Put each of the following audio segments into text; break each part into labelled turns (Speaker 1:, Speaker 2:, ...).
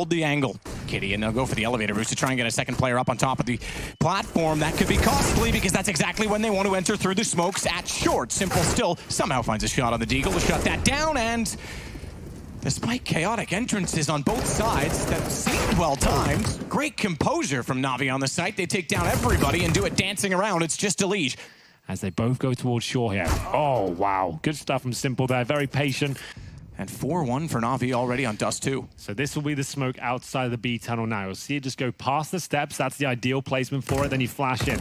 Speaker 1: Hold the angle, Kitty, and they'll go for the elevator boost to try and get a second player up on top of the platform. That could be costly because that's exactly when they want to enter through the smokes at short. Simple still somehow finds a shot on the Deagle to shut that down, and despite chaotic entrances on both sides that seemed well-timed, great composure from NaVi on the site. They take down everybody and do it dancing around. It's just Elige.
Speaker 2: As they both go towards shore here. Oh, wow. Good stuff from Simple there. Very patient.
Speaker 1: And 4-1 for NaVi already on Dust 2.
Speaker 2: So this will be the smoke outside of the B tunnel now. You'll see it just go past the steps. That's the ideal placement for it. Then you flash in.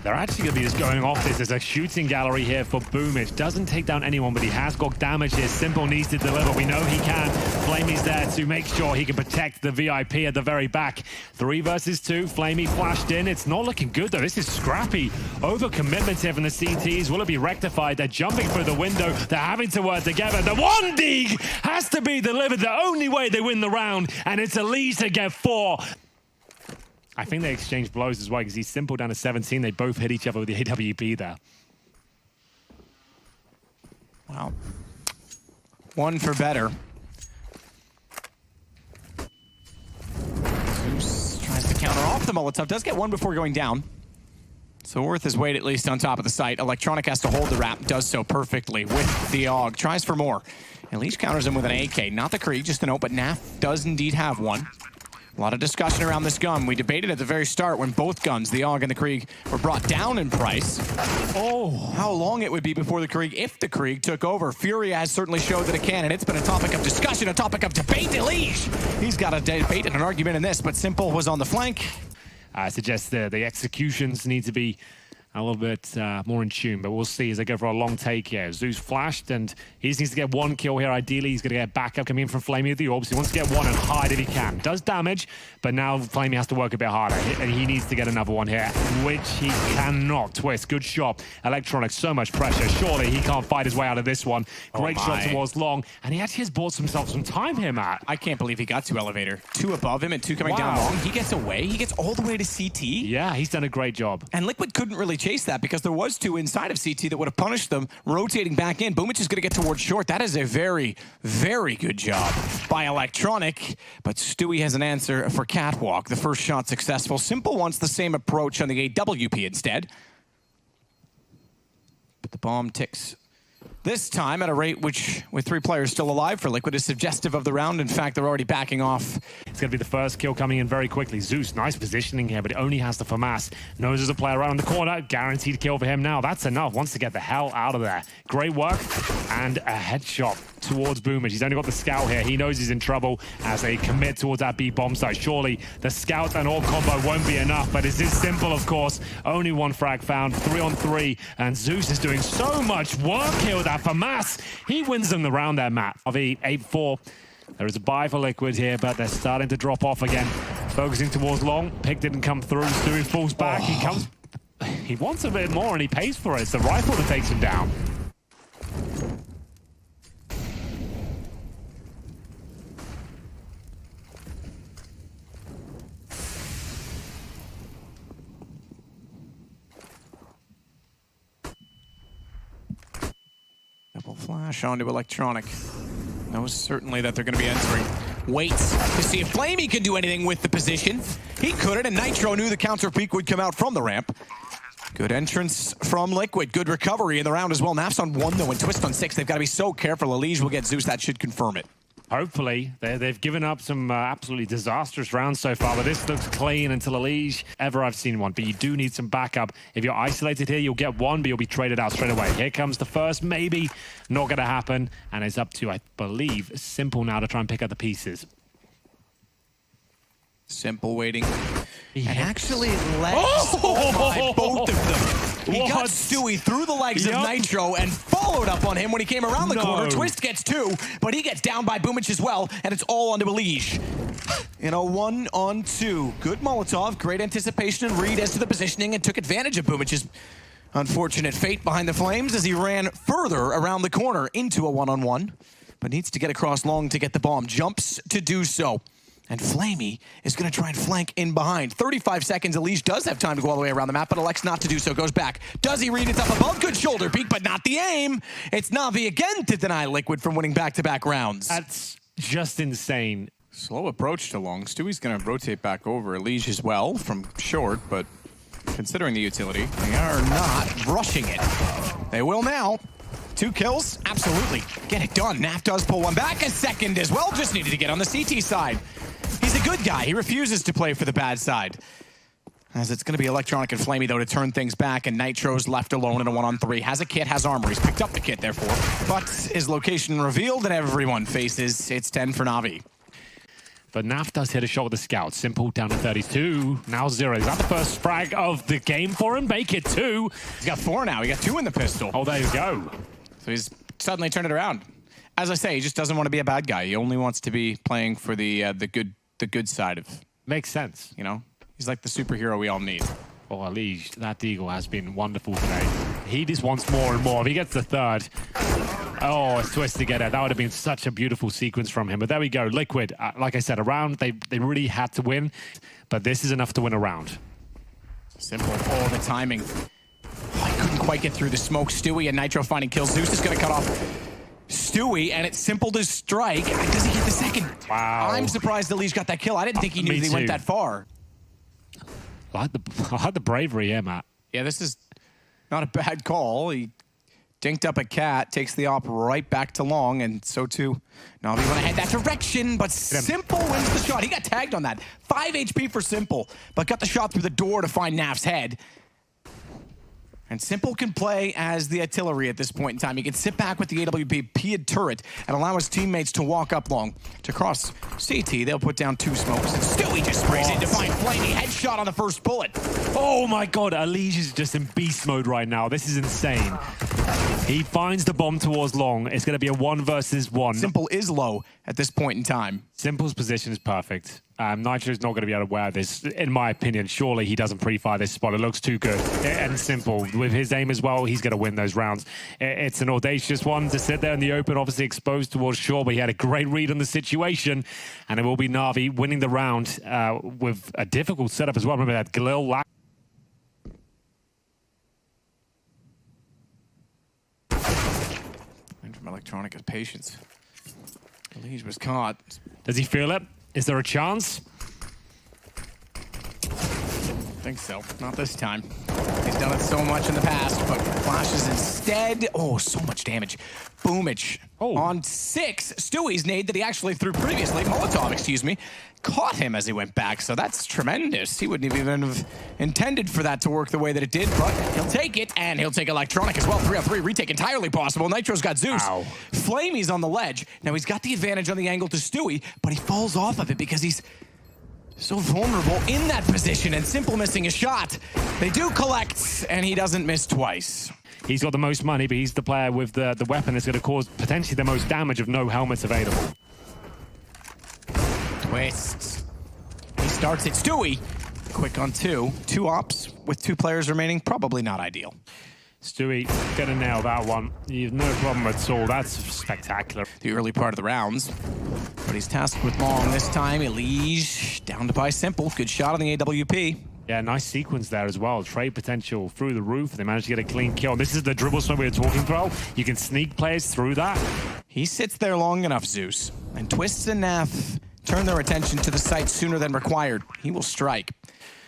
Speaker 2: They're actually going to be just going off this. There's a shooting gallery here for Boomich. Doesn't take down anyone, but he has got damage here. Simple needs to deliver. We know he can. Flamey's there to make sure he can protect the VIP at the very back. 3 versus 2. Flamey flashed in. It's not looking good, though. This is scrappy. Overcommitment here from the CTs. Will it be rectified? They're jumping through the window. They're having to work together. The one dig has to be delivered. The only way they win the round, and it's Elige to get 4. I think they exchanged blows as well because he's Simple down to 17. They both hit each other with the AWP there.
Speaker 1: Wow. One for better. Zeus tries to counter off the Molotov. Does get one before going down. So worth his weight at least on top of the site. Electronic has to hold the wrap. Does so perfectly with the AUG. Tries for more. Elige counters him with an AK. Not the Krieg, just a note, but NAF does indeed have one. A lot of discussion around this gun. We debated at the very start when both guns, the AUG and the Krieg, were brought down in price. Oh, how long it would be before the Krieg, if the Krieg took over. Fury has certainly showed that it can, and it's been a topic of discussion, a topic of debate. Elige, he's got a debate and an argument in this, but Simple was on the flank.
Speaker 2: I suggest the executions need to be a little bit more in tune, but we'll see as they go for a long take here. Zeus flashed, and he just needs to get 1 kill here. Ideally, he's going to get backup coming in from Flamey with the orbs. He wants to get 1 and hide if he can. Does damage, but now Flamey has to work a bit harder, and he needs to get another one here, which he cannot. Twist, good shot. Electronic, so much pressure. Surely he can't fight his way out of this one. Great shot towards long, and he actually has bought himself some time here, Matt.
Speaker 1: I can't believe he got 2 elevator. 2 above him and 2 coming down long. He gets away. He gets all the way to CT.
Speaker 2: Yeah, he's done a great job.
Speaker 1: And Liquid couldn't really chase that because there was 2 inside of CT that would have punished them, rotating back in. Boomich is going to get towards short. That is a very, very good job by Electronic. But Stewie has an answer for Catwalk. The first shot successful. Simple wants the same approach on the AWP instead. But the bomb ticks this time at a rate which, with 3 players still alive for Liquid, is suggestive of the round. In fact, they're already backing off.
Speaker 2: It's going to be the first kill coming in very quickly. Zeus, nice positioning here, but it only has the FAMAS. Knows there's a player around the corner. Guaranteed kill for him now. That's enough. Wants to get the hell out of there. Great work. And a headshot towards Boomich. He's only got the scout here. He knows he's in trouble as they commit towards that B bomb site. Surely the scout and orb combo won't be enough, but it's this Simple, of course. Only 1 frag found, 3 on 3, and Zeus is doing so much work here with that FAMAS. He wins them the round there, Matt. Of 8-4. There is a buy for Liquid here, but they're starting to drop off again. Focusing towards long. Pick didn't come through. Stewie falls back. He wants a bit more, and he pays for it. It's the rifle that takes him down.
Speaker 1: Double flash onto Electronic. Knows certainly that they're going to be entering. Waits to see if Flamey can do anything with the position. He couldn't, and Nitro knew the counter peak would come out from the ramp. Good entrance from Liquid. Good recovery in the round as well. Naf's on 1, though, and Twist on 6. They've got to be so careful. Elige will get Zeus. That should confirm it.
Speaker 2: Hopefully. They've given up some absolutely disastrous rounds so far, but this looks clean until Elige ever I've seen one. But you do need some backup. If you're isolated here, you'll get 1, but you'll be traded out straight away. Here comes the first, maybe. Not going to happen. And it's up to, I believe, Simple now to try and pick up the pieces.
Speaker 1: Simple waiting. And actually lets both of them. He got Stewie through the legs of Nitro and followed up on him when he came around the corner. Twist gets 2, but he gets down by Boomich as well, and it's all onto Elige. In a 1-on-2. Good Molotov, great anticipation and read as to the positioning, and took advantage of Boomich's unfortunate fate behind the flames as he ran further around the corner into a 1-on-1, but needs to get across long to get the bomb. Jumps to do so. And Flamey is going to try and flank in behind. 35 seconds. Elige does have time to go all the way around the map, but elects not to do so. Goes back. Does he read it up above? Good shoulder peek, but not the aim. It's NaVi again to deny Liquid from winning back-to-back rounds.
Speaker 2: That's just insane.
Speaker 1: Slow approach to long. Stewie's going to rotate back over. Elige as well from short, but considering the utility, they are not rushing it. They will now. 2 kills? Absolutely. Get it done. NaV does pull one back. A second as well. Just needed to get on the CT side. He's a good guy. He refuses to play for the bad side. As it's going to be Electronic and Flamey, though, to turn things back, and Nitro's left alone in a 1-on-3. Has a kit, has armor. He's picked up the kit, therefore. But his location revealed, and everyone faces. It's 10 for NaVi.
Speaker 2: But NaV does hit a shot with the scout. Simple down to 32. Now 0. Is that the first frag of the game for him? Make it 2.
Speaker 1: He's got 4 now. He got 2 in the pistol.
Speaker 2: Oh, there you go.
Speaker 1: So he's suddenly turned it around. As I say, he just doesn't want to be a bad guy. He only wants to be playing for the good side of.
Speaker 2: Makes sense.
Speaker 1: You know, he's like the superhero we all need.
Speaker 2: Oh, Elige, that Deagle has been wonderful today. He just wants more and more. If he gets the 3rd, oh, it's Twist to get it. That would have been such a beautiful sequence from him. But there we go. Liquid, like I said, a round they really had to win, but this is enough to win a round.
Speaker 1: Simple. Oh, the timing. I couldn't quite get through the smoke. Stewie and Nitro finding kills. Zeus is going to cut off Stewie, and it's Simple to strike. Does he get the second?
Speaker 2: Wow.
Speaker 1: I'm surprised Elige got that kill. I didn't think he knew he went that far.
Speaker 2: I like the bravery here, Matt.
Speaker 1: Yeah, this is not a bad call. He dinked up a cat, takes the op right back to long, and so too NaVi went ahead that direction, but Simple wins the shot. He got tagged on that. 5 HP for Simple, but got the shot through the door to find NaV's head. And Simple can play as the artillery at this point in time. He can sit back with the AWP turret and allow his teammates to walk up long. To cross CT, they'll put down 2 smokes. And Stewie just sprays in to find Flamey. Headshot on the first bullet.
Speaker 2: Oh my god, Elige is just in beast mode right now. This is insane. He finds the bomb towards long. It's going to be a 1 versus 1.
Speaker 1: Simple is low at this point in time.
Speaker 2: Simple's position is perfect. Nitro's not going to be able to wear this, in my opinion. Surely he doesn't pre-fire this spot. It looks too good. And Simple, with his aim as well, he's going to win those rounds. It's an audacious one to sit there in the open, obviously exposed towards shore, but he had a great read on the situation. And it will be NaVi winning the round with a difficult setup as well. Remember that Galil lack.
Speaker 1: And from Electronic is patience. Elige was caught.
Speaker 2: Does he feel it? Is there a chance?
Speaker 1: I think so. Not this time. He's done it so much in the past, but flashes instead. Oh, so much damage. Boomage.
Speaker 2: Oh.
Speaker 1: On 6, Stewie's nade that he actually threw previously, Molotov, excuse me, caught him as he went back, so that's tremendous. He wouldn't even have intended for that to work the way that it did, but he'll take it, and he'll take Electronic as well. 3-on-3 retake entirely possible. Nitro's got Zeus.
Speaker 2: Ow.
Speaker 1: Flamey's on the ledge. Now he's got the advantage on the angle to Stewie, but he falls off of it because he's so vulnerable in that position, and Simple missing a shot. They do collect, and he doesn't miss twice.
Speaker 2: He's got the most money, but he's the player with the weapon that's going to cause potentially the most damage of no helmets available.
Speaker 1: Twist. He starts it. Stewie. Quick on 2. 2 ops with 2 players remaining. Probably not ideal.
Speaker 2: Stewie gonna nail that one. You've no problem at all. That's spectacular.
Speaker 1: The early part of the rounds. But he's tasked with long this time. Elige down to by Simple. Good shot on the AWP.
Speaker 2: Yeah, nice sequence there as well. Trade potential through the roof. They managed to get a clean kill. This is the dribble smoke we were talking about. You can sneak players through that.
Speaker 1: He sits there long enough, Zeus. And Twist and NaV turn their attention to the site sooner than required. He will strike.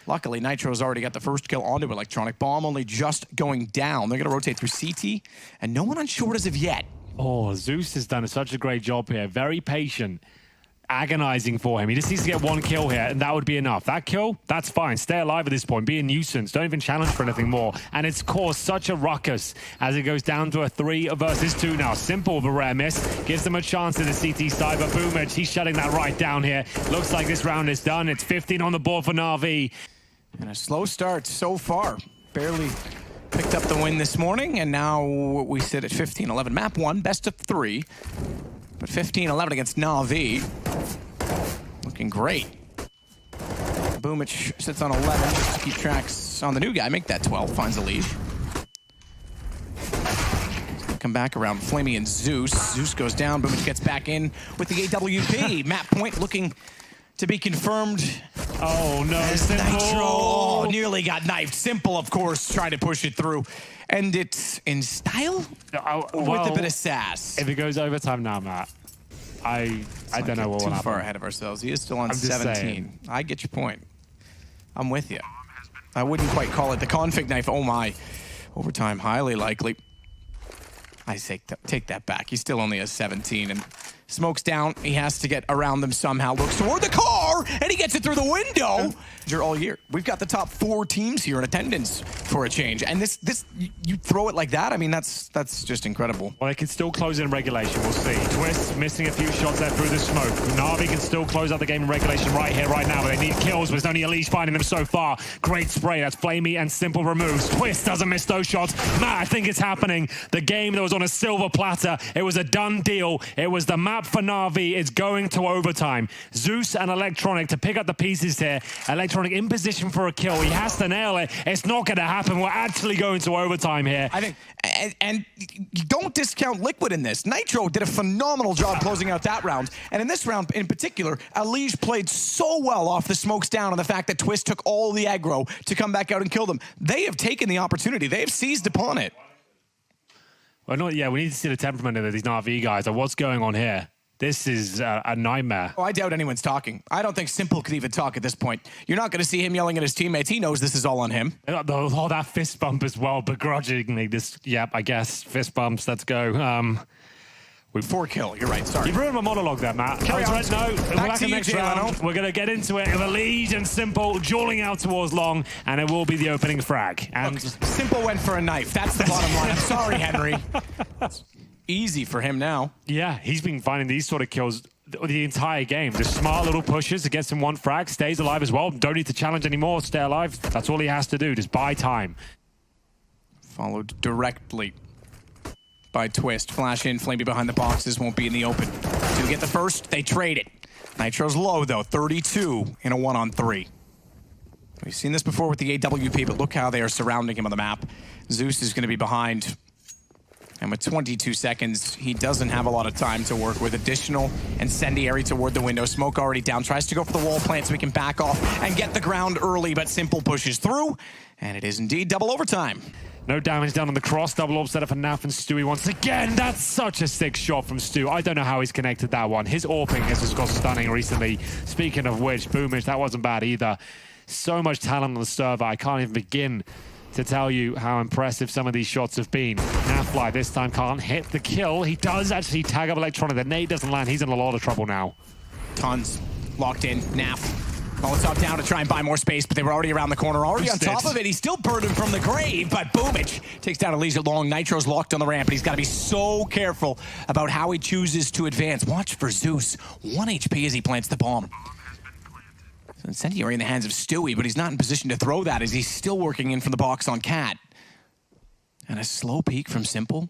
Speaker 1: Luckily, Nitro's already got the first kill onto Electronic. Bomb only just going down. They're going to rotate through CT, and no one on short as of yet.
Speaker 2: Oh, Zeus has done such a great job here. Very patient. Agonizing for him. He just needs to get 1 kill here, and that would be enough. That kill, that's fine. Stay alive at this point. Be a nuisance. Don't even challenge for anything more. And it's caused such a ruckus as it goes down to a 3 versus 2 now. Simple with a rare miss. Gives them a chance in the CT side, but Boomage, he's shutting that right down here. Looks like this round is done. It's 15 on the board for NaVi. And
Speaker 1: a slow start so far. Barely picked up the win this morning, and now we sit at 15-11. Map 1, best of 3. But 15-11 against NaVi. Looking great. Boomage sits on 11 just to keep tracks on the new guy. Make that 12. Finds Elige. Come back around Flamey and Zeus. Zeus goes down. Boomage gets back in with the AWP. Map point looking to be confirmed.
Speaker 2: Oh, no.
Speaker 1: Nitro nearly got knifed. Simple, of course, trying to push it through. And it's in style with a bit of sass.
Speaker 2: If it goes overtime now, Matt, I don't know what will
Speaker 1: Too
Speaker 2: happen.
Speaker 1: far ahead of ourselves. He is still on
Speaker 2: I'm just
Speaker 1: 17.
Speaker 2: saying.
Speaker 1: I get your point. I'm with you. I wouldn't quite call it the config knife. Oh my. Overtime, highly likely. I take that back. He still only has 17 and smokes down. He has to get around them somehow. Looks toward the car and he gets it through the window. All year. We've got the top 4 teams here in attendance for a change. And this you throw it like that. I mean, that's just incredible.
Speaker 2: Well, they can still close in regulation. We'll see. Twist missing a few shots there through the smoke. NaVi can still close out the game in regulation right here, right now. But they need kills. But it's only Elise finding them so far. Great spray. That's Flamey and Simple removes. Twist doesn't miss those shots. Matt, I think it's happening. The game that was on a silver platter. It was a done deal. It was the map for NaVi. It's going to overtime. Zeus and Electronic to pick up the pieces here. Electronic in position for a kill. He has to nail it. It's not going to happen. We're actually going to overtime here.
Speaker 1: I think, and you don't discount Liquid in this. Nitro did a phenomenal job closing out that round. And in this round in particular, Elige played so well off the smokes down and the fact that Twist took all the aggro to come back out and kill them. They have taken the opportunity. They have seized upon it.
Speaker 2: Well, we need to see the temperament of these NaVi guys. What's going on here? This is a nightmare.
Speaker 1: Oh, I doubt anyone's talking. I don't think Simple could even talk at this point. You're not going to see him yelling at his teammates. He knows this is all on him.
Speaker 2: Oh, that fist bump as well, begrudgingly. Yep, I guess. Fist bumps, let's go.
Speaker 1: 4 kill, you're right, sorry.
Speaker 2: You ruined my monologue there, Matt.
Speaker 1: Carry on.
Speaker 2: No,
Speaker 1: Back to you,
Speaker 2: next
Speaker 1: Jay
Speaker 2: round.
Speaker 1: Leno.
Speaker 2: We're going to get into it with Elise and Simple dueling out towards Long, and it will be the opening frag. And
Speaker 1: Look, Simple went for a knife. That's the bottom line. I'm sorry, Henry. It's easy for him now.
Speaker 2: yeah, he's been finding these sort of kills the entire game. Just smart little pushes to get him 1 frag, stays alive as well. Don't need to challenge anymore, stay alive. That's all he has to do, just buy time.
Speaker 1: Followed directly by Twist. Flash in, Flamey behind the boxes, won't be in the open. To get the first, they trade it. Nitro's low though, 32 in a 1-on-3. We've seen this before with the AWP, but look how they are surrounding him on the map. Zeus is going to be behind. And with 22 seconds, he doesn't have a lot of time to work with. Additional incendiary toward the window. Smoke already down. Tries to go for the wall plant so he can back off and get the ground early, but Simple pushes through. And it is indeed double overtime.
Speaker 2: No damage down on the cross. Double orb set up for Naf and Stewie once again. That's such a sick shot from Stu. I don't know how he's connected that one. His AWPing has just got stunning recently. Speaking of which, Boomage, that wasn't bad either. So much talent on the server. I can't even begin to tell you how impressive some of these shots have been. Nafly this time can't hit the kill. He does actually tag up Electronic. The nade doesn't land. He's in a lot of trouble now.
Speaker 1: Tons locked in. Naf. Molotov down to try and buy more space, but they were already around the corner, already on top of it. He's still burdened from the grave, but Boomage takes down Elise Long. Nitro's locked on the ramp, and he's got to be so careful about how he chooses to advance. Watch for Zeus. 1 HP as he plants the bomb. Incendiary in the hands of Stewie, but he's not in position to throw that as he's still working in from the box on Cat. And a slow peek from Simple.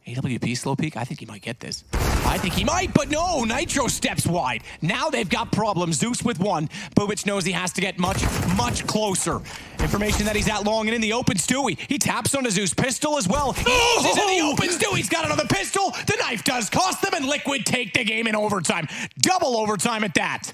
Speaker 1: AWP slow peek. I think he might get this. I think he might, but no! Nitro steps wide. Now they've got problems. Zeus with 1. Bobic knows he has to get much, much closer. Information that he's at Long and in the open. Stewie, he taps on a Zeus pistol as well. He's in the open. Stewie's got another pistol. The knife does cost them, and Liquid take the game in overtime. Double overtime at that.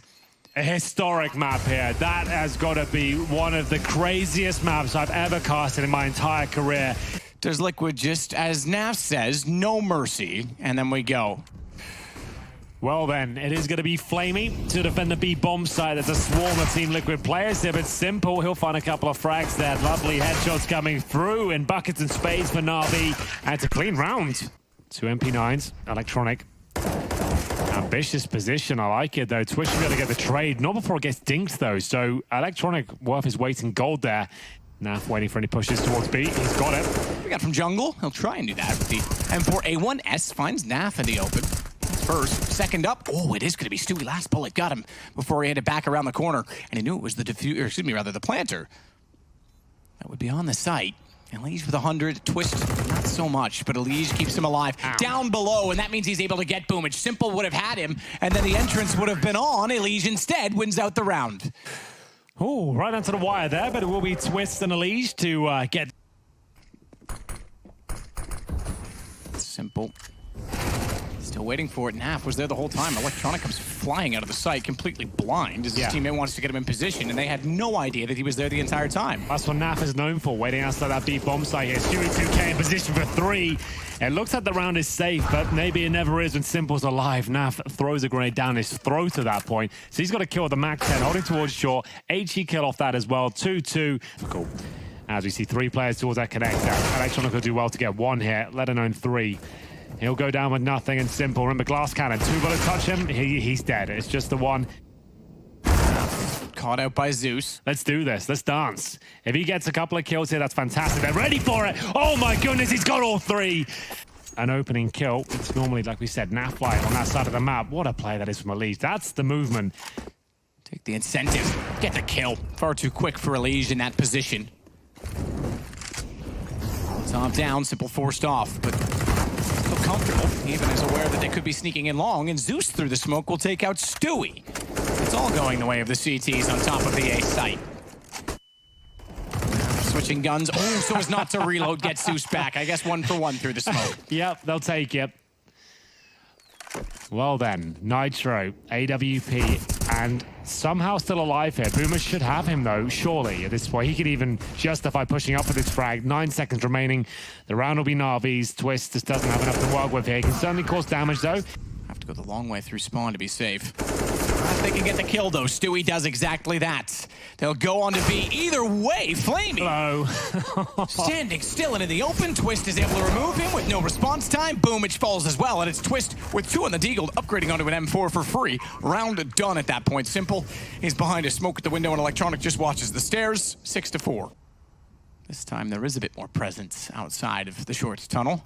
Speaker 2: A historic map here. That has got to be one of the craziest maps I've ever casted in my entire career.
Speaker 1: There's Liquid, just as Naf says, no mercy, and then we go.
Speaker 2: Well then, it is going to be Flamey to defend the B bomb site. There's a swarm of Team Liquid players there, but Simple, he'll find a couple of frags there. Lovely headshots coming through in buckets and spades for NaVi. And it's a clean round. 2 MP9s, Electronic. Ambitious position, I like it though. Twitch should be able to get the trade, not before it gets dinked though. So Electronic worth his weight in gold there. Naf waiting for any pushes towards B. He's got it.
Speaker 1: We got from Jungle. He'll try and do that with the M4A1S. Finds Naf in the open. First, second up. Oh, it is going to be Stewie. Last bullet got him before he had to back around the corner. And he knew it was the the planter. That would be on the site. Elise with 100, Twist, not so much, but Elise keeps him alive.
Speaker 2: Ow.
Speaker 1: Down below, and that means he's able to get Boomage. Simple would have had him, and then the entrance would have been on. Elise instead wins out the round.
Speaker 2: Oh, right onto the wire there, but it will be Twist and Elise to get...
Speaker 1: Simple. Still waiting for it. Naf was there the whole time. Electronic comes flying out of the site, completely blind, as his teammate wants to get him in position, and they had no idea that he was there the entire time.
Speaker 2: That's what Naf is known for, waiting outside that B bomb site here. Stewie 2K in position for 3. It looks like the round is safe, but maybe it never is when Simple's alive. Naf throws a grenade down his throat at that point. So he's got to kill the Mac 10, holding towards short. HE kill off that as well. 2-2. Cool. As we see 3 players towards that connector. Electronic will do well to get 1 here, let alone 3. He'll go down with nothing and Simple. Remember, glass cannon. 2 bullets touch him, he's dead. It's just the 1.
Speaker 1: Caught out by Zeus.
Speaker 2: Let's do this. Let's dance. If he gets a couple of kills here, that's fantastic. They're ready for it. Oh my goodness, he's got all 3. An opening kill. It's normally, like we said, NaVi on that side of the map. What a play that is from Elise. That's the movement.
Speaker 1: Take the incentive. Get the kill. Far too quick for Elise in that position. Top down, Simple forced off, but still comfortable. Even is aware that they could be sneaking in long, and Zeus through the smoke will take out Stewie. It's all going the way of the CTs on top of the A site. Switching guns. Oh, so as not to reload, get Zeus back. I guess 1 for 1 through the smoke.
Speaker 2: Yep, they'll take it. Well then, Nitro, AWP, and somehow still alive here. Boomer should have him though, surely, at this point. He could even justify pushing up for this frag. 9 seconds remaining. The round will be NaVi's. Twist just doesn't have enough to work with here. He can certainly cause damage though.
Speaker 1: Have to go the long way through spawn to be safe. If they can get the kill though, Stewie does exactly that. They'll go on to B. Either way, Flamey.
Speaker 2: Hello.
Speaker 1: Standing still and in the open, Twist is able to remove him with no response time. Boomich falls as well, and it's Twist with 2 on the Deagle, upgrading onto an M4 for free. Round done at that point. Simple is behind a smoke at the window, and Electronic just watches the stairs. 6-4. This time there is a bit more presence outside of the short tunnel.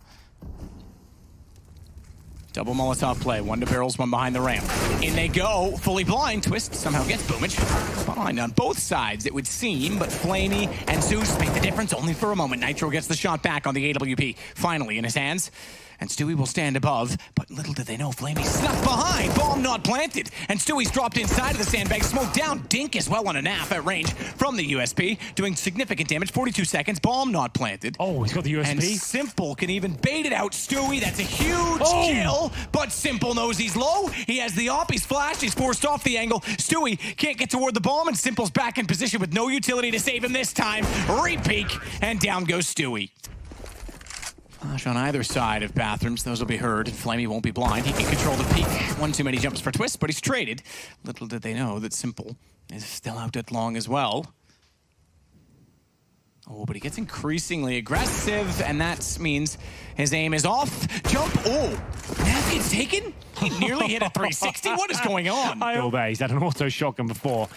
Speaker 1: Double Molotov play, 1 to barrels, 1 behind the ramp. In they go, fully blind. Twist somehow gets Boomich. Blind on both sides, it would seem, but Flamey and Zeus make the difference only for a moment. Nitro gets the shot back on the AWP, finally in his hands. And Stewie will stand above, but little did they know, Flamey snuck behind, bomb not planted, and Stewie's dropped inside of the sandbag, smoke down, Dink as well on a NAF at range from the USP, doing significant damage, 42 seconds, bomb not planted.
Speaker 2: Oh, he's got the USP.
Speaker 1: And Simple can even bait it out, Stewie, that's a huge kill, but Simple knows he's low, he has the op, he's flashed, he's forced off the angle, Stewie can't get toward the bomb, and Simple's back in position with no utility to save him this time, re-peek, and down goes Stewie. Flash on either side of bathrooms. Those will be heard. Flamey won't be blind. He can control the peak. 1 too many jumps for Twist, but he's traded. Little did they know that Simple is still out at long as well. Oh, but he gets increasingly aggressive, and that means his aim is off. Jump. Oh, Naf gets taken? He nearly hit a 360. What is going on?
Speaker 2: He's had an auto shotgun before.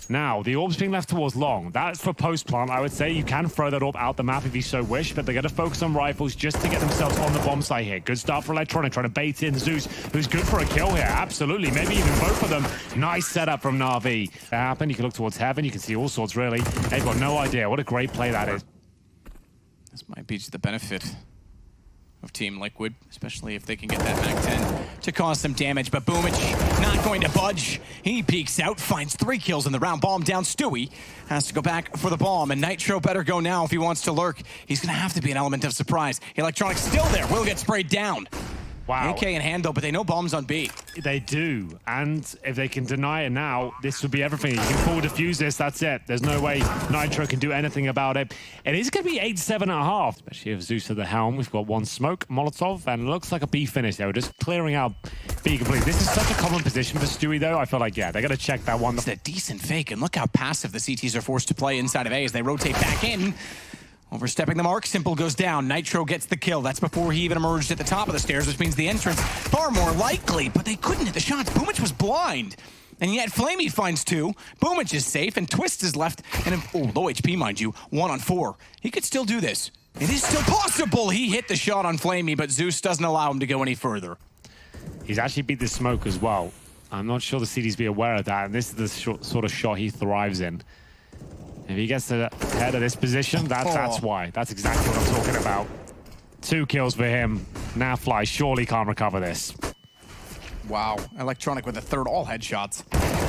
Speaker 2: Now, the orb's being left towards long. That's for post-plant, I would say. You can throw that orb out the map if you so wish, but they're going to focus on rifles just to get themselves on the bomb site here. Good start for Electronic, trying to bait in Zeus, who's good for a kill here. Absolutely, maybe even both of them. Nice setup from NaVi. That happened. You can look towards heaven. You can see all sorts, really. They've got no idea. What a great play that is.
Speaker 1: This might be to the benefit of Team Liquid, especially if they can get that Mac 10 to cause some damage, but Boomich not going to budge. He peeks out, finds 3 kills in the round. Bomb down. Stewie has to go back for the bomb, and Nitro better go now if he wants to lurk. He's going to have to be an element of surprise. Electronic still there, will get sprayed down.
Speaker 2: Wow.
Speaker 1: AK in hand though, but they know bombs on B.
Speaker 2: They do, and if they can deny it now, this would be everything. You can full defuse this, that's it. There's no way Nitro can do anything about it. It is going to be 8-7.5, especially if Zeus at the helm. We've got 1 smoke, Molotov, and it looks like a B finish there. We're just clearing out B completely. This is such a common position for Stewie though. I feel like, yeah, they're going to check that one.
Speaker 1: It's a decent fake, and look how passive the CTs are forced to play inside of A as they rotate back in. Overstepping the mark, Simple goes down. Nitro gets the kill. That's before he even emerged at the top of the stairs, which means the entrance far more likely, but they couldn't hit the shots. Boomich was blind. And yet Flamey finds 2. Boomich is safe, and Twist is left. And low HP, mind you, 1 on 4. He could still do this. It is still possible. He hit the shot on Flamey, but Zeus doesn't allow him to go any further.
Speaker 2: He's actually beat the smoke as well. I'm not sure the CDs be aware of that, and this is the sort of shot he thrives in. If he gets to the head of this position, that's why. That's exactly what I'm talking about. 2 kills for him. NaVi surely can't recover this.
Speaker 1: Wow. Electronic with a 3rd, all headshots.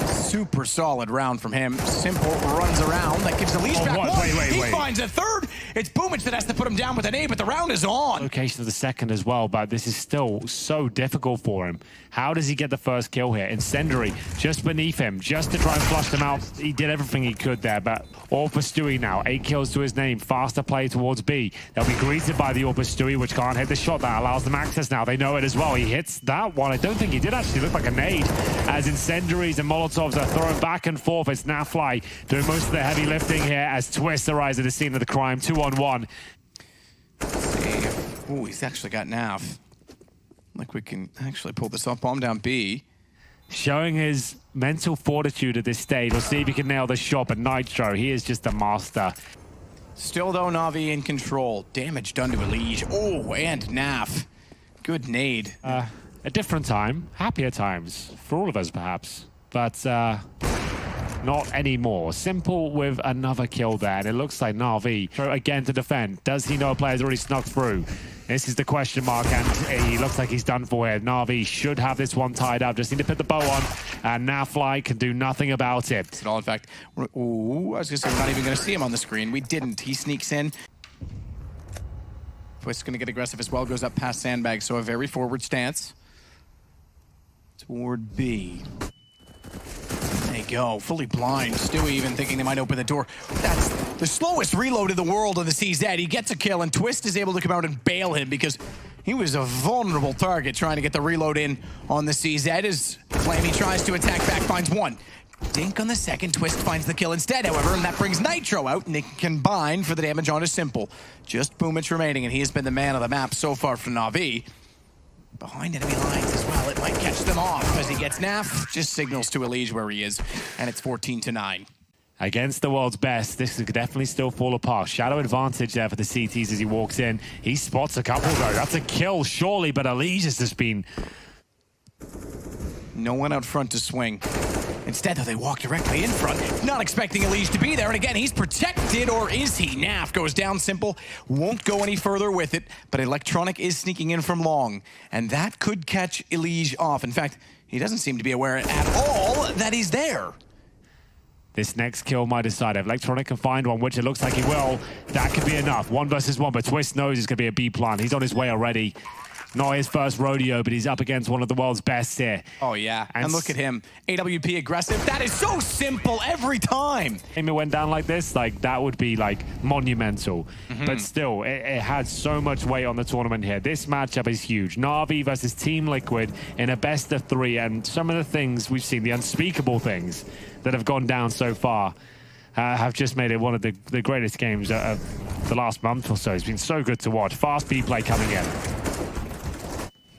Speaker 1: Super solid round from him. Simple runs around. That gives Elise back 1. He finds a 3rd. It's Boomich that has to put him down with an A, but the round is on.
Speaker 2: Location of the second as well, but this is still so difficult for him. How does he get the first kill here? Incendiary just beneath him, just to try and flush them out. He did everything he could there, but all for Stewie now. 8 kills to his name. Faster play towards B. They'll be greeted by the AWP Stewie, which can't hit the shot. That allows them access now. They know it as well. He hits that one. I don't think he did actually look like a nade, as incendiaries and molotovs are thrown back and forth. It's NaVi doing most of the heavy lifting here as Twist arrives at the scene of the crime. 2-on-1.
Speaker 1: Ooh, he's actually got Nav. Like we can actually pull this off. Bomb down B.
Speaker 2: Showing his mental fortitude at this stage. We'll see if he can nail the shot, but Nitro, he is just a master.
Speaker 1: Still though, NaVi in control. Damage done to Elige. Oh, and Nav. Good nade.
Speaker 2: A different time. Happier times. For all of us, perhaps. But not anymore. S1MPLE with another kill there, and it looks like NaVi again to defend. Does he know a player's already snuck through? This is the question mark, and he looks like he's done for here. NaVi should have this one tied up. Just need to put the bow on, and NaVi can do nothing about it.
Speaker 1: It's all, in fact, ooh, I was gonna say we're not even gonna see him on the screen. We didn't. He sneaks in. Twist's gonna get aggressive as well. Goes up past Sandbag, so a very forward stance toward B. There you go, fully blind. Stewie even thinking they might open the door. That's the slowest reload in the world on the CZ. He gets a kill, and Twist is able to come out and bail him because he was a vulnerable target trying to get the reload in on the CZ. As Flamey tries to attack back, finds one. Dink on the second, Twist finds the kill instead, however, and that brings Nitro out, and they can combine for the damage on S1MPLE. Just Boomich remaining, and he has been the man of the map so far for NaVi. Behind enemy lines as well, it might catch them off as he gets Nav, just signals to Elige where he is, and it's 14-9.
Speaker 2: Against the world's best, this could definitely still fall apart. Shadow advantage there for the CTs as he walks in. He spots a couple though. That's a kill, surely, but Elige has just been...
Speaker 1: No one out front to swing. Instead, though, they walk directly in front, not expecting Elige to be there. And again, he's protected, or is he? Nav goes down. S1MPLE won't go any further with it, but Electronic is sneaking in from long, and that could catch Elige off. In fact, he doesn't seem to be aware at all that he's there.
Speaker 2: This next kill might decide if Electronic can find one, which it looks like he will. That could be enough. 1 versus 1, but Twist knows it's going to be a B plant. He's on his way already. Not his first rodeo, but he's up against one of the world's best here.
Speaker 1: Oh, yeah. And look at him. AWP aggressive. That is so simple every time.
Speaker 2: If it went down like this, like that would be like monumental. But still, it had so much weight on the tournament here. This matchup is huge. NaVi versus Team Liquid in a best of 3. And some of the things we've seen, the unspeakable things that have gone down so far, have just made it one of the greatest games of the last month or so. It's been so good to watch. Fast B play coming in.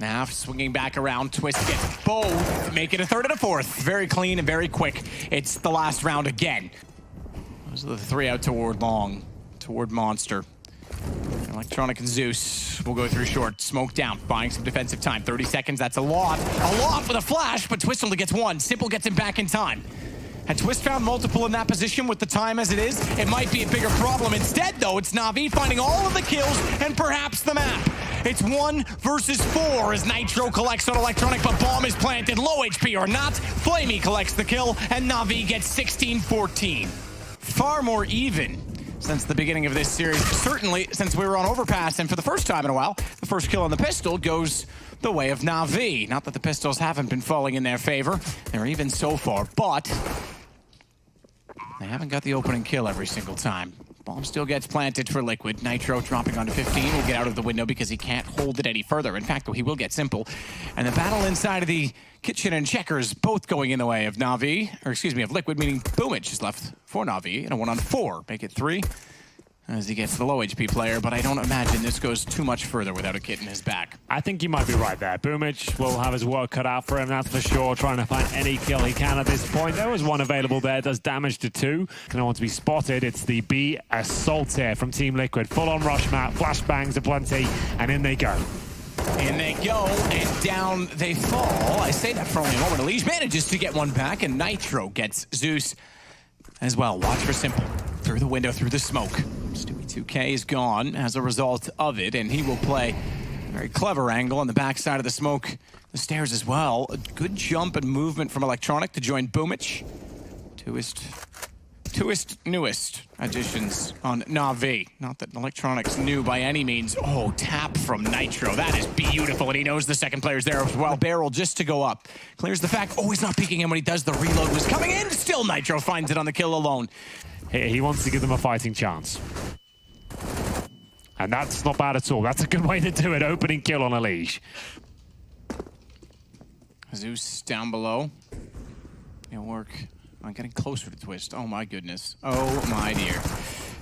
Speaker 1: Now swinging back around, Twist gets both, make it a third and a fourth. Very clean and very quick. It's the last round again. Those are the 3 out toward long, toward Monster. Electronic and Zeus will go through short. Smoke down, buying some defensive time. 30 seconds, that's a lot. A lot with a flash, but Twist only gets 1. S1MPLE gets him back in time. Had Twist found multiple in that position with the time as it is, it might be a bigger problem. Instead, though, it's NaVi finding all of the kills and perhaps the map. It's 1 versus 4 as Nitro collects on Electronic, but bomb is planted. Low HP or not, Flamey collects the kill, and NaVi gets 16-14. Far more even since the beginning of this series. Certainly since we were on Overpass, and for the first time in a while, the first kill on the pistol goes the way of NaVi. Not that the pistols haven't been falling in their favor. They're even so far, but they haven't got the opening kill every single time. Bomb still gets planted for Liquid. Nitro dropping onto 15 will get out of the window because he can't hold it any further. In fact, though, he will get S1MPLE. And the battle inside of the kitchen and checkers both going in the way of NaVi, or excuse me, of Liquid, meaning Boomich is left for NaVi in a 1-on-4. Make it 3 as he gets the low HP player, but I don't imagine this goes too much further without a kit in his back.
Speaker 2: I think you might be right there. Boomich will have his work cut out for him, that's for sure, trying to find any kill he can at this point. There was one available there, does damage to 2. Can want to be spotted. It's the B assault here from Team Liquid. Full-on rush map, flashbangs aplenty, and in they go.
Speaker 1: In they go, and down they fall. I say that for only a moment. Elige manages to get one back, and Nitro gets Zeus as well. Watch for S1MPLE. Through the window, through the smoke. Stewie 2K is gone as a result of it, and he will play a very clever angle on the backside of the smoke. The stairs as well. A good jump and movement from Electronic to join Boomich. Twist newest additions on NaVi. Not that Electronics new by any means. Oh, tap from Nitro. That is beautiful, and he knows the second player's there as well. Barrel just to go up. Clears the fact. Oh, he's not peeking him when he does. The reload was coming in. Still Nitro finds it on the kill alone.
Speaker 2: He wants to give them a fighting chance. And that's not bad at all. That's a good way to do it. Opening kill on a leash.
Speaker 1: Zeus down below. It'll work on getting closer to Twist. Oh my goodness. Oh my dear.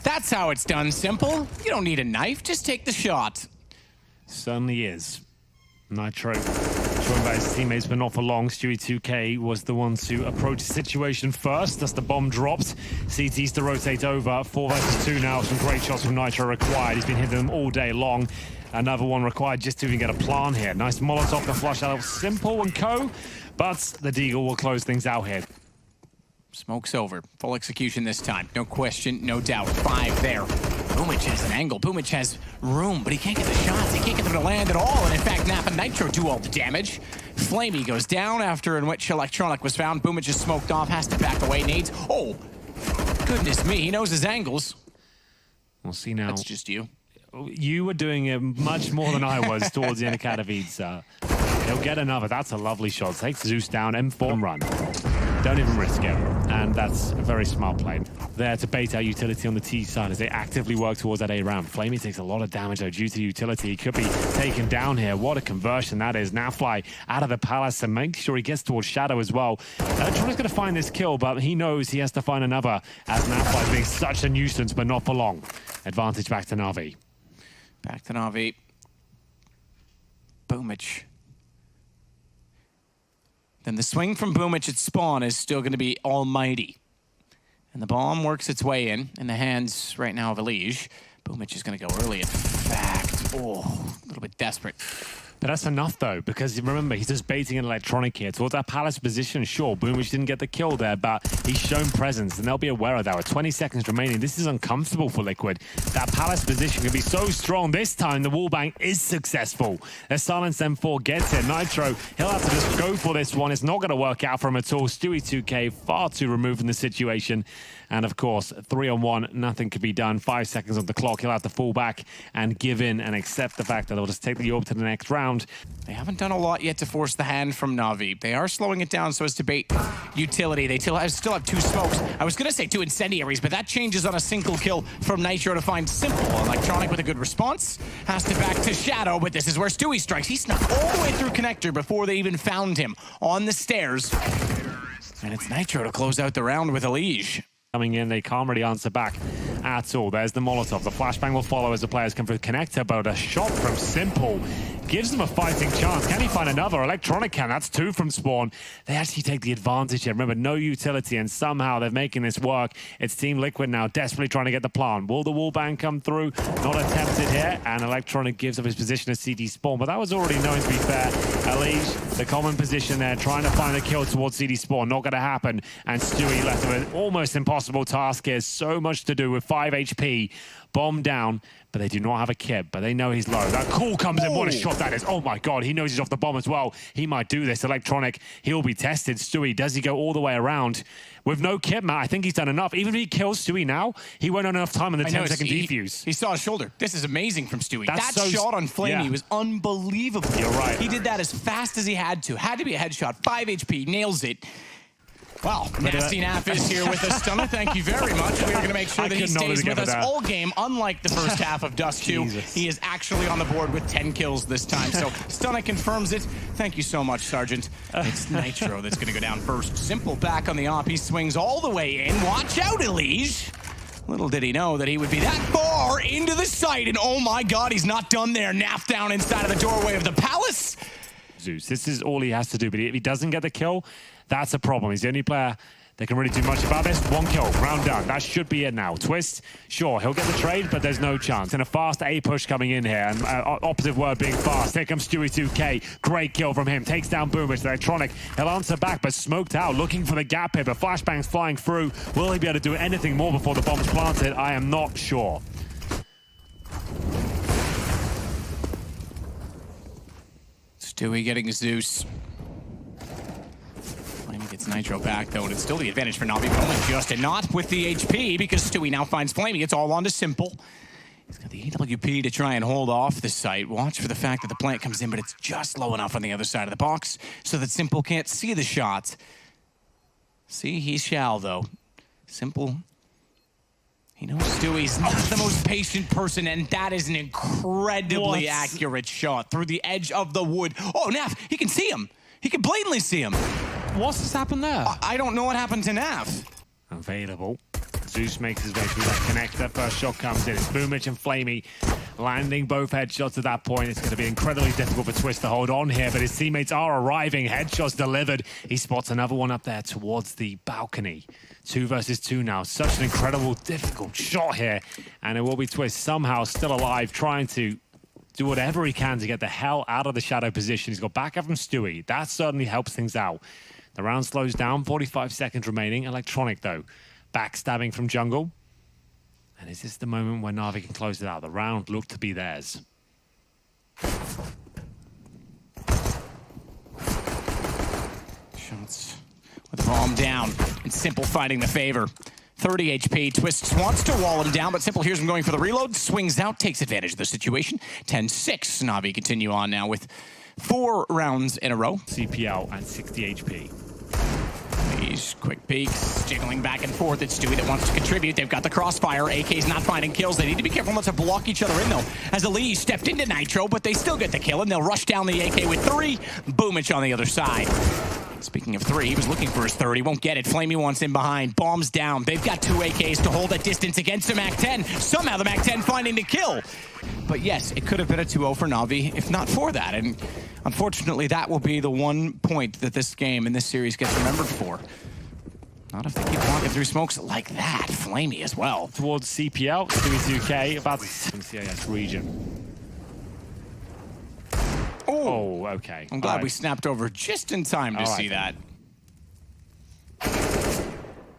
Speaker 1: That's how it's done, simple. You don't need a knife, just take the shot.
Speaker 2: Certainly is. Nitro joined by his teammates, but not for long. Stewie2K was the one to approach the situation first as the bomb dropped. CT's to rotate over. 4 versus 2 now. Some great shots from Nitro required. He's been hitting them all day long. Another one required just to even get a plant here. Nice Molotov to flush out of Simple and co. But the Deagle will close things out here.
Speaker 1: Smoke's over. Full execution this time. No question, no doubt. 5 there. Boomich has an angle. Boomich has room, but he can't get the shots. He can't get them to land at all. And in fact, Nap and Nitro do all the damage. Flamey goes down after in which Electronic was found. Boomich is smoked off, has to back away. Nades. Oh, goodness me. He knows his angles.
Speaker 2: We'll see now.
Speaker 1: That's just you.
Speaker 2: You were doing it much more than I was towards the end of Katowice. He'll get another. That's a lovely shot. Takes Zeus down, M4 and run. Don't even risk it. And that's a very smart play. There to bait out utility on the T side as they actively work towards that A round. Flamey takes a lot of damage though due to utility. He could be taken down here. What a conversion that is. NaFi out of the palace and make sure he gets towards Shadow as well. Electronic's going to find this kill, but he knows he has to find another as NaFi being such a nuisance, but not for long. Advantage back to NaVi.
Speaker 1: Back to NaVi. Boomich. Then the swing from Boomich at spawn is still going to be almighty. And the bomb works its way in the hands right now of Elige. Boomich is going to go early, in fact. Oh, a little bit desperate.
Speaker 2: But that's enough, though, because remember, he's just baiting an Electronic here towards that Palace position. Sure, Boomich didn't get the kill there, but he's shown presence, and they'll be aware of that. With 20 seconds remaining, this is uncomfortable for Liquid. That Palace position can be so strong. This time, the wallbang is successful. Their Silence M4 gets it. Nitro, he'll have to just go for this one. It's not going to work out for him at all. Stewie2K far too removed from the situation. And of course, 3-on-1, nothing could be done. 5 seconds on the clock. He'll have to fall back and give in and accept the fact that they'll just take the orb to the next round.
Speaker 1: They haven't done a lot yet to force the hand from NaVi. They are slowing it down so as to bait utility. They still have 2 smokes. I was going to say 2 incendiaries, but that changes on a single kill from Nitro to find Simple. Electronic with a good response. Has to back to Shadow, but this is where Stewie strikes. He snuck all the way through Connector before they even found him on the stairs. And it's Nitro to close out the round with Elige.
Speaker 2: Coming in, they can't really answer back at all. There's the Molotov. The flashbang will follow as the players come through Connector, but a shot from Simple gives them a fighting chance. Can he find another? Electronic can. That's 2 from spawn. They actually take the advantage here. Remember, no utility, and somehow they're making this work. It's Team Liquid now desperately trying to get the plant. Will the wallbang come through? Not attempted here, and Electronic gives up his position as CD spawn, but that was already known to be fair. Elige, the common position there, trying to find a kill towards CD spawn. Not going to happen, and Stewie left with an almost impossible task here. So much to do with 5 HP. Bomb down, but they do not have a kit, but they know he's low. That call comes in. What a shot that is. Oh my God, he knows he's off the bomb as well. He might do this. Electronic, he'll be tested. Stewie, does he go all the way around? With no kit, Matt, I think he's done enough. Even if he kills Stewie now, he won't have enough time in the 10-second defuse.
Speaker 1: He saw his shoulder. This is amazing from Stewie. That shot on Flamey was unbelievable.
Speaker 2: You're right.
Speaker 1: He did that as fast as he had to. Had to be a headshot. 5 HP, nails it. Well, Nasty Nap is here with us, Stunner. Thank you very much. We are going to make sure that he stays with us all game, unlike the first half of Dust 2. He is actually on the board with 10 kills this time. So Stunner confirms it. Thank you so much, Sergeant. It's Nitro that's going to go down first. Simple back on the op. He swings all the way in. Watch out, Elige. Little did he know that he would be that far into the site. And oh my God, he's not done there. Nap down inside of the doorway of the palace.
Speaker 2: Zeus, this is all he has to do. But if he doesn't get the kill, that's a problem. He's the only player that can really do much about this. 1 kill, round done. That should be it now. Twist, sure, he'll get the trade, but there's no chance. And a fast A push coming in here, and opposite word being fast. Here comes Stewie2K. Great kill from him. Takes down Boomich. Electronic, he'll answer back, but smoked out, looking for the gap here. But flashbang's flying through. Will he be able to do anything more before the bomb's planted? I am not sure. Stewie
Speaker 1: getting Zeus. Gets Nitro back, though, and it's still the advantage for NaVi, but only just, and not with the HP, because Stewie now finds Flamey. It's all on to Simple. He's got the AWP to try and hold off the site. Watch for the fact that the plant comes in, but it's just low enough on the other side of the box so that Simple can't see the shot. See, he shall, though. Simple, he knows Stewie's not the most patient person, and that is an incredibly accurate shot through the edge of the wood. Oh, Naf, he can see him. He can blatantly see him.
Speaker 2: What's just happened there?
Speaker 1: I don't know what happened to Naf.
Speaker 2: Available. Zeus makes his way through that connector. First shot comes in. It's Boomich and Flamey landing both headshots at that point. It's going to be incredibly difficult for Twist to hold on here, but his teammates are arriving. Headshots delivered. He spots another one up there towards the balcony. 2 versus 2 now. Such an incredible, difficult shot here. And it will be Twist somehow still alive, trying to do whatever he can to get the hell out of the shadow position. He's got backup from Stewie. That certainly helps things out. The round slows down. 45 seconds remaining. Electronic, though. Backstabbing from jungle. And is this the moment where NaVi can close it out? The round looked to be theirs.
Speaker 1: Shots with the bomb down, and Simple fighting the favor. 30 HP. Twist wants to wall him down, but Simple hears him going for the reload. Swings out, takes advantage of the situation. 10-6. NaVi continue on now with 4 rounds in a row.
Speaker 2: CPL at 60 HP.
Speaker 1: These quick peeks, jiggling back and forth. It's Stewie that wants to contribute. They've got the crossfire. AK's not finding kills. They need to be careful not to block each other in, though, as Elise stepped into Nitro, but they still get the kill, and they'll rush down the AK with 3. Boomich on the other side. Speaking of 3, he was looking for his third. He won't get it. Flamey wants in behind. Bombs down. They've got 2 AKs to hold at distance against the MAC-10. Somehow the MAC-10 finding the kill. But yes, it could have been a 2-0 for NaVi if not for that. And unfortunately, that will be the one point that this game and this series gets remembered for. Not if they keep walking through smokes like that. Flamey as well.
Speaker 2: Towards CPL, Stewie 2K, about the CIS region. Oh, okay.
Speaker 1: I'm glad we snapped over just in time to see that.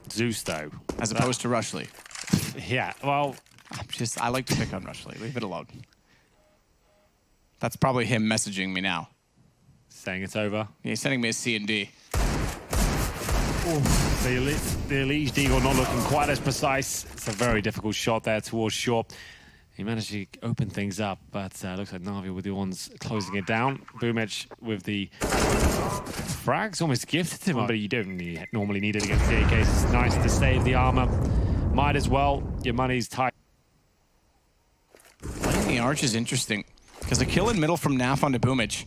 Speaker 2: Zeus, though.
Speaker 1: As opposed to Rushley.
Speaker 2: Yeah, well...
Speaker 1: I like to pick on Rushley. Leave it alone. That's probably him messaging me now.
Speaker 2: Saying it's over?
Speaker 1: Yeah, he's sending me a C and D.
Speaker 2: The Elite Deagle not looking quite as precise. It's a very difficult shot there towards short. He managed to open things up, but looks like NaVi with the ones closing it down. Boomich with the frags almost gifted to him, but you don't normally need it against the AKs. It's nice to save the armor. Might as well. Your money's tight.
Speaker 1: The arch is interesting, because a kill in middle from Naf onto Boomich.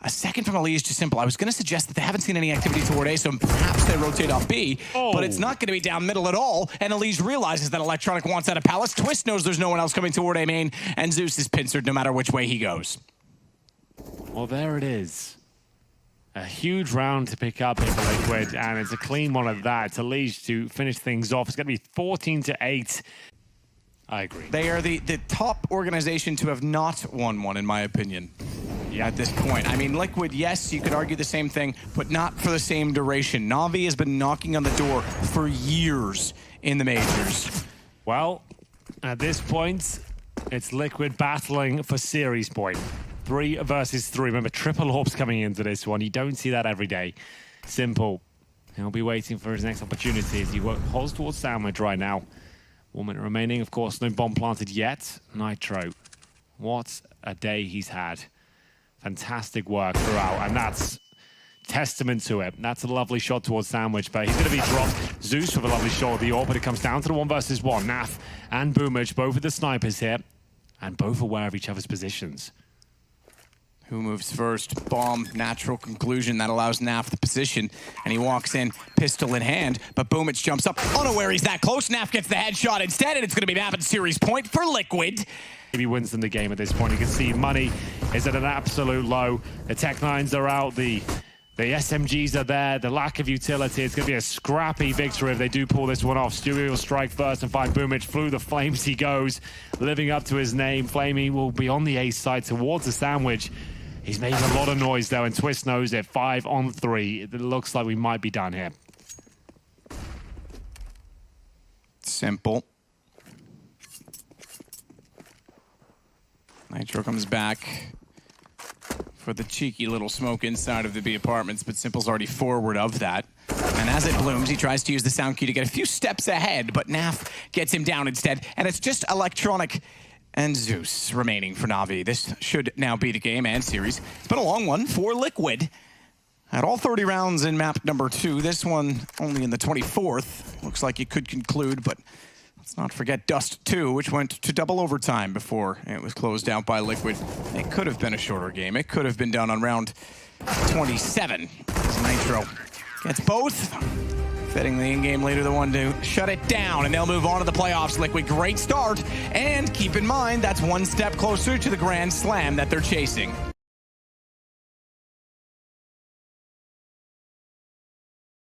Speaker 1: A second from Elise to Simple. I was going to suggest that they haven't seen any activity toward A, so perhaps they rotate off B, but it's not going to be down middle at all, and Elise realizes that Electronic wants out of Palace. Twist knows there's no one else coming toward A main, and Zeus is pincered no matter which way he goes.
Speaker 2: Well, there it is. A huge round to pick up here for Liquid, and it's a clean one at that. It's Elise to finish things off. It's going to be 14-8. I agree.
Speaker 1: They are the top organization to have not won one, in my opinion. Yeah, at this point. I mean, Liquid, yes, you could argue the same thing, but not for the same duration. NaVi has been knocking on the door for years in the majors.
Speaker 2: Well, at this point, it's Liquid battling for series point. 3 versus 3. Remember, triple orbs coming into this one. You don't see that every day. Simple. He'll be waiting for his next opportunity as he holds towards Sandwich right now. 1 minute remaining. Of course, no bomb planted yet. Nitro. What a day he's had. Fantastic work throughout, and that's testament to it. That's a lovely shot towards Sandwich, but he's going to be dropped. Zeus with a lovely shot of the AWP, but it comes down to the 1 versus 1. Naf and Boomich, both with the snipers here, and both aware of each other's positions.
Speaker 1: Who moves first? Bomb, natural conclusion. That allows Naf the position, and he walks in, pistol in hand, but Boomich jumps up, unaware he's that close. Naf gets the headshot instead, and it's going to be Map series point for Liquid.
Speaker 2: He wins them the game at this point. You can see money is at an absolute low. The Tech-9s are out, the SMGs are there, the lack of utility. It's going to be a scrappy victory if they do pull this one off. Stewie will strike first and find Boomich. Through the flames he goes, living up to his name. Flamey will be on the A side towards the Sandwich. He's making a lot of noise, though, and Twist knows it. 5 on 3. It looks like we might be done here.
Speaker 1: Simple. Nitro comes back for the cheeky little smoke inside of the B apartments, but Simple's already forward of that. as it blooms, he tries to use the sound key to get a few steps ahead, but Naf gets him down instead, and it's just Electronic and Zeus remaining for NaVi. This should now be the game and series. It's been a long one for Liquid. Had all 30 rounds in map number 2. This one only in the 24th. Looks like it could conclude, but let's not forget Dust 2, which went to double overtime before it was closed out by Liquid. It could have been a shorter game. It could have been done on round 27. As Nitro gets both. Fitting the in-game leader, the one to shut it down, and they'll move on to the playoffs. Liquid, great start. And keep in mind, that's one step closer to the Grand Slam that they're chasing.